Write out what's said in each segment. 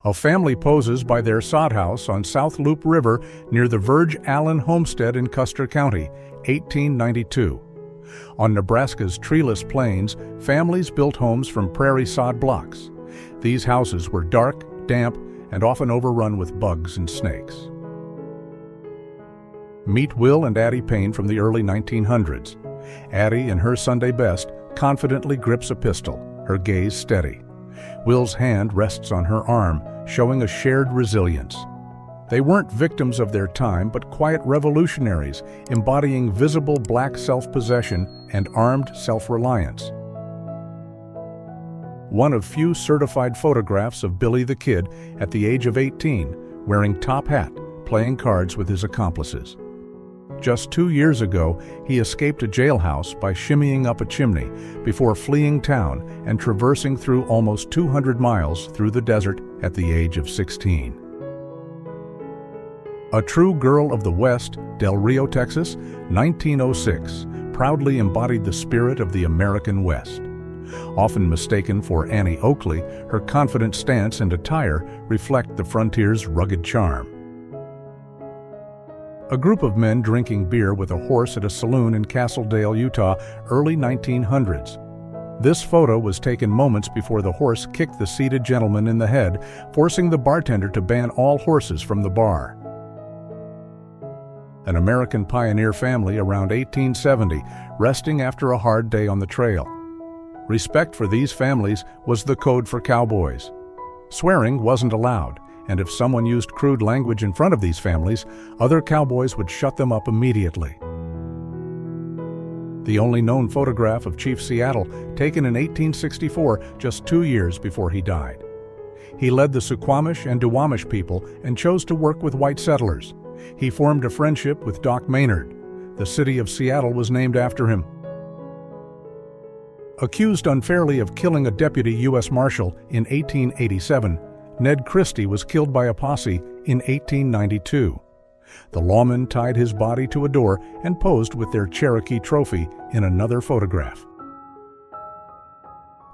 A family poses by their sod house on South Loop River near the Verge Allen homestead in Custer County, 1892. On Nebraska's treeless plains, families built homes from prairie sod blocks. These houses were dark, damp, and often overrun with bugs and snakes. Meet Will and Addie Payne from the early 1900s. Addie, in her Sunday best, confidently grips a pistol, her gaze steady. Will's hand rests on her arm, showing a shared resilience. They weren't victims of their time, but quiet revolutionaries, embodying visible black self-possession and armed self-reliance. One of few certified photographs of Billy the Kid at the age of 18, wearing top hat, playing cards with his accomplices. Just 2 years ago, he escaped a jailhouse by shimmying up a chimney before fleeing town and traversing through almost 200 miles through the desert at the age of 16. A true girl of the West, Del Rio, Texas, 1906, proudly embodied the spirit of the American West. Often mistaken for Annie Oakley, her confident stance and attire reflect the frontier's rugged charm. A group of men drinking beer with a horse at a saloon in Castledale, Utah, early 1900s. This photo was taken moments before the horse kicked the seated gentleman in the head, forcing the bartender to ban all horses from the bar. An American pioneer family around 1870, resting after a hard day on the trail. Respect for these families was the code for cowboys. Swearing wasn't allowed, and if someone used crude language in front of these families, other cowboys would shut them up immediately. The only known photograph of Chief Seattle, taken in 1864, just 2 years before he died. He led the Suquamish and Duwamish people and chose to work with white settlers. He formed a friendship with Doc Maynard. The city of Seattle was named after him. Accused unfairly of killing a deputy U.S. Marshal in 1887, Ned Christie was killed by a posse in 1892. The lawmen tied his body to a door and posed with their Cherokee trophy in another photograph.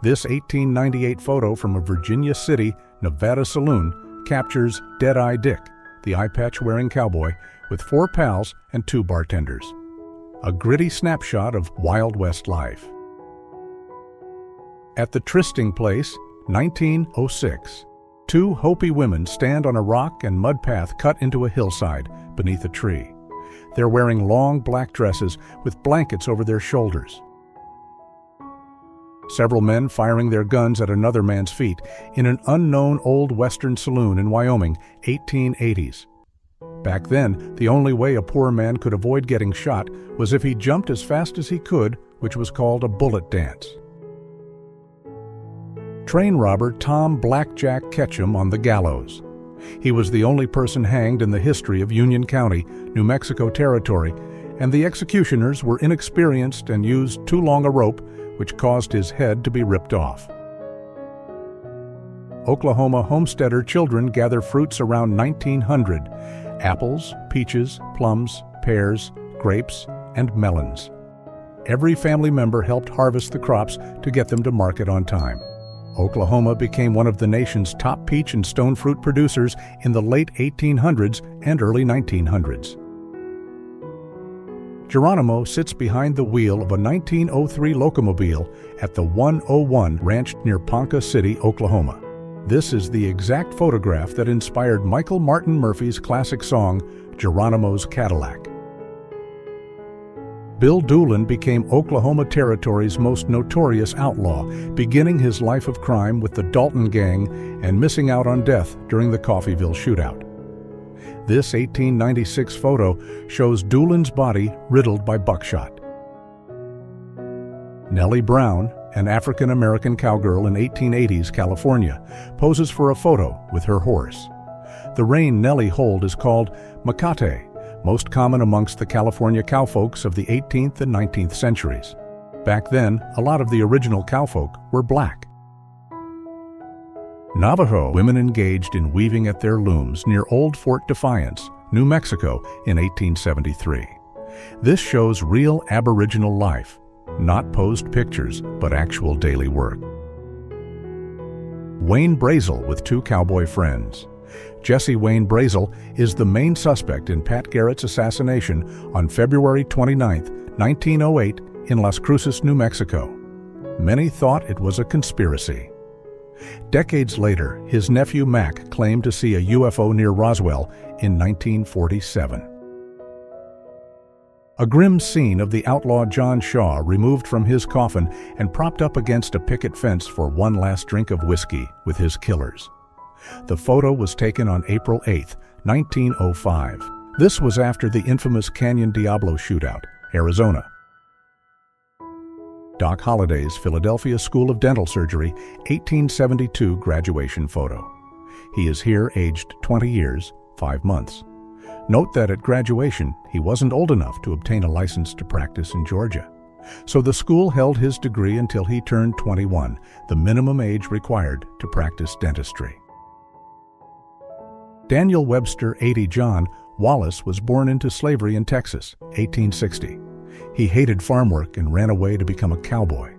This 1898 photo from a Virginia City, Nevada saloon captures Dead-Eye Dick, the eye-patch-wearing cowboy, with 4 pals and 2 bartenders. A gritty snapshot of Wild West life. At the Trysting Place, 1906, 2 Hopi women stand on a rock and mud path cut into a hillside beneath a tree. They're wearing long black dresses with blankets over their shoulders. Several men firing their guns at another man's feet in an unknown old western saloon in Wyoming, 1880s. Back then, the only way a poor man could avoid getting shot was if he jumped as fast as he could, which was called a bullet dance. Train robber Tom Blackjack Ketchum on the gallows. He was the only person hanged in the history of Union County, New Mexico Territory, and the executioners were inexperienced and used too long a rope, which caused his head to be ripped off. Oklahoma homesteader children gather fruits around 1900: apples, peaches, plums, pears, grapes, and melons. Every family member helped harvest the crops to get them to market on time. Oklahoma became one of the nation's top peach and stone fruit producers in the late 1800s and early 1900s. Geronimo sits behind the wheel of a 1903 locomobile at the 101 Ranch near Ponca City, Oklahoma. This is the exact photograph that inspired Michael Martin Murphey's classic song, Geronimo's Cadillac. Bill Doolin became Oklahoma Territory's most notorious outlaw, beginning his life of crime with the Dalton Gang and missing out on death during the Coffeyville shootout. This 1896 photo shows Doolin's body riddled by buckshot. Nellie Brown, an African-American cowgirl in 1880s California, poses for a photo with her horse. The rein Nellie holds is called macate, most common amongst the California cowfolks of the 18th and 19th centuries. Back then, a lot of the original cowfolk were black. Navajo women engaged in weaving at their looms near Old Fort Defiance, New Mexico in 1873. This shows real Aboriginal life, not posed pictures, but actual daily work. Wayne Brazel with 2 cowboy friends. Jesse Wayne Brazel is the main suspect in Pat Garrett's assassination on February 29, 1908 in Las Cruces, New Mexico. Many thought it was a conspiracy. Decades later, his nephew Mac claimed to see a UFO near Roswell in 1947. A grim scene of the outlaw John Shaw removed from his coffin and propped up against a picket fence for one last drink of whiskey with his killers. The photo was taken on April 8, 1905. This was after the infamous Canyon Diablo shootout, Arizona. Doc Holliday's Philadelphia School of Dental Surgery, 1872 graduation photo. He is here aged 20 years, 5 months. Note that at graduation, he wasn't old enough to obtain a license to practice in Georgia. So the school held his degree until he turned 21, the minimum age required to practice dentistry. Daniel Webster 80 John Wallace was born into slavery in Texas, 1860. He hated farm work and ran away to become a cowboy.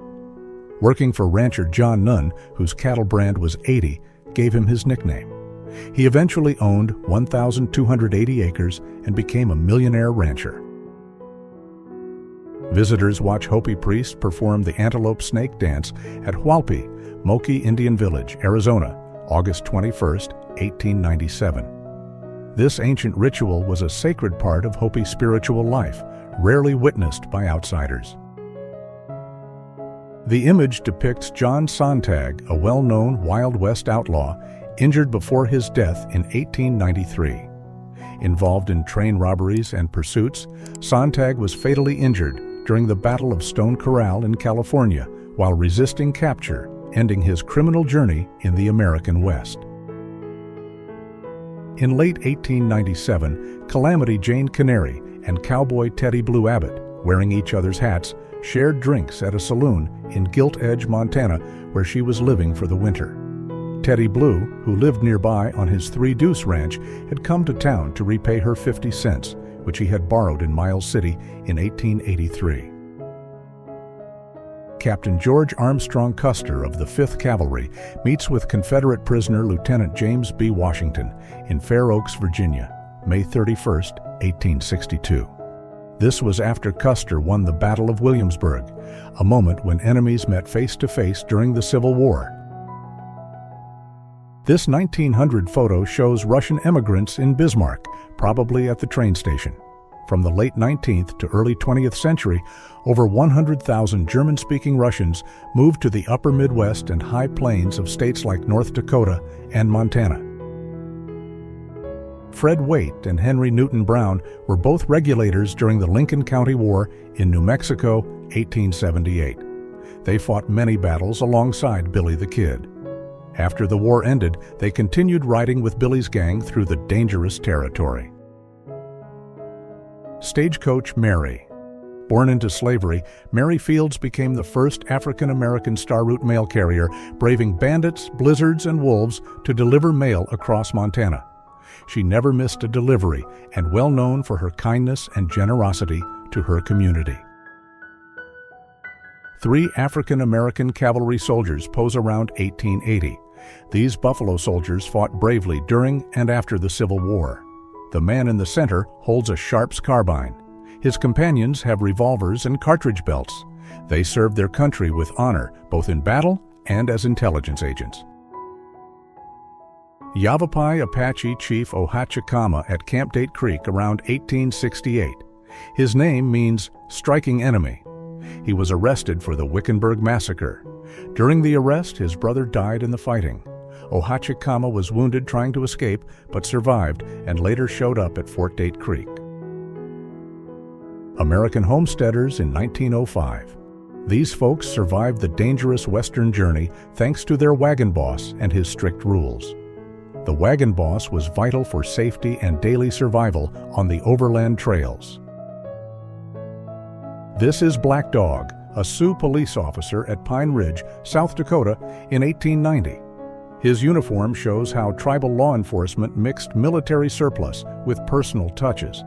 Working for rancher John Nunn, whose cattle brand was 80, gave him his nickname. He eventually owned 1,280 acres and became a millionaire rancher. Visitors watch Hopi priests perform the antelope snake dance at Hualpi, Moki Indian Village, Arizona, August 21, 1897. This ancient ritual was a sacred part of Hopi spiritual life, rarely witnessed by outsiders. The image depicts John Sontag, a well-known Wild West outlaw, injured before his death in 1893. Involved in train robberies and pursuits, Sontag was fatally injured during the Battle of Stone Corral in California while resisting capture, ending his criminal journey in the American West. In late 1897, Calamity Jane Canary and cowboy Teddy Blue Abbott, wearing each other's hats, shared drinks at a saloon in Gilt Edge, Montana, where she was living for the winter. Teddy Blue, who lived nearby on his 3 Deuce Ranch, had come to town to repay her 50 cents, which he had borrowed in Miles City in 1883. Captain George Armstrong Custer of the 5th Cavalry meets with Confederate prisoner Lieutenant James B. Washington in Fair Oaks, Virginia, May 31, 1862. This was after Custer won the Battle of Williamsburg, a moment when enemies met face to face during the Civil War. This 1900 photo shows Russian emigrants in Bismarck, probably at the train station. From the late 19th to early 20th century, over 100,000 German-speaking Russians moved to the upper Midwest and high plains of states like North Dakota and Montana. Fred Waite and Henry Newton Brown were both regulators during the Lincoln County War in New Mexico, 1878. They fought many battles alongside Billy the Kid. After the war ended, they continued riding with Billy's gang through the dangerous territory. Stagecoach Mary. Born into slavery, Mary Fields became the first African-American star route mail carrier, braving bandits, blizzards, and wolves to deliver mail across Montana. She never missed a delivery and well known for her kindness and generosity to her community. 3 African-American cavalry soldiers pose around 1880. These Buffalo soldiers fought bravely during and after the Civil War. The man in the center holds a Sharps carbine. His companions have revolvers and cartridge belts. They served their country with honor, both in battle and as intelligence agents. Yavapai Apache Chief Ohachikama at Camp Date Creek around 1868. His name means striking enemy. He was arrested for the Wickenburg Massacre. During the arrest, his brother died in the fighting. Ohachikama was wounded trying to escape, but survived and later showed up at Fort Date Creek. American homesteaders in 1905. These folks survived the dangerous western journey thanks to their wagon boss and his strict rules. The wagon boss was vital for safety and daily survival on the overland trails. This is Black Dog, a Sioux police officer at Pine Ridge, South Dakota in 1890. His uniform shows how tribal law enforcement mixed military surplus with personal touches.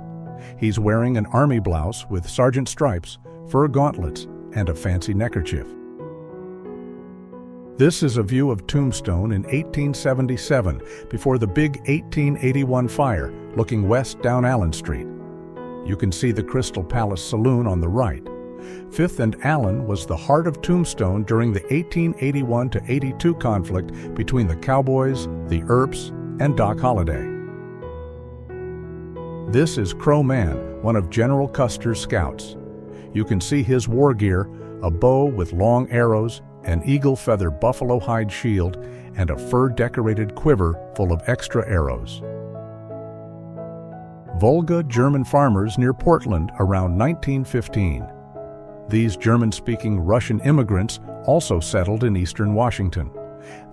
He's wearing an army blouse with sergeant stripes, fur gauntlets, and a fancy neckerchief. This is a view of Tombstone in 1877, before the big 1881 fire, looking west down Allen Street. You can see the Crystal Palace Saloon on the right. 5th and Allen was the heart of Tombstone during the 1881-82 conflict between the Cowboys, the Earps, and Doc Holliday. This is Crow Man, one of General Custer's scouts. You can see his war gear, a bow with long arrows, an eagle feather buffalo hide shield, and a fur-decorated quiver full of extra arrows. Volga German farmers near Portland around 1915. These German-speaking Russian immigrants also settled in eastern Washington.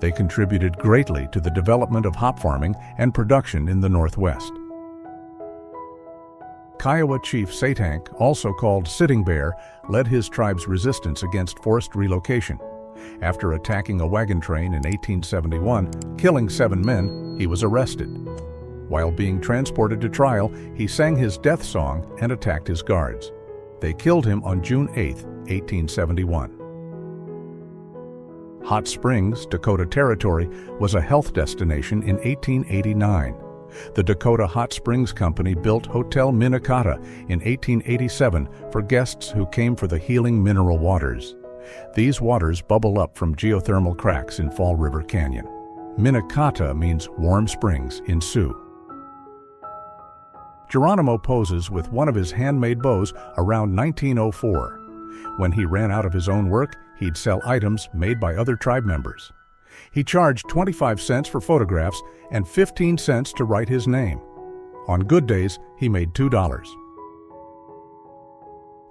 They contributed greatly to the development of hop farming and production in the Northwest. Kiowa Chief Savfk, also called Sitting Bear, led his tribe's resistance against forced relocation. After attacking a wagon train in 1871, killing 7 men, he was arrested. While being transported to trial, he sang his death song and attacked his guards. They killed him on June 8, 1871. Hot Springs, Dakota Territory, was a health destination in 1889. The Dakota Hot Springs Company built Hotel Minnetonka in 1887 for guests who came for the healing mineral waters. These waters bubble up from geothermal cracks in Fall River Canyon. Minnetonka means warm springs in Sioux. Geronimo poses with one of his handmade bows around 1904. When he ran out of his own work, he'd sell items made by other tribe members. He charged 25 cents for photographs and 15 cents to write his name. On good days, he made $2.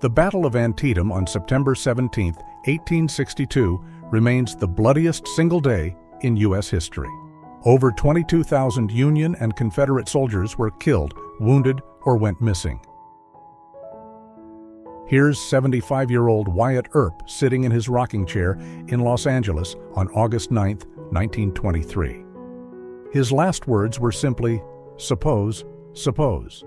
The Battle of Antietam on September 17, 1862, remains the bloodiest single day in U.S. history. Over 22,000 Union and Confederate soldiers were killed, wounded, or went missing. Here's 75-year-old Wyatt Earp sitting in his rocking chair in Los Angeles on August 9, 1923. His last words were simply, "Suppose, suppose."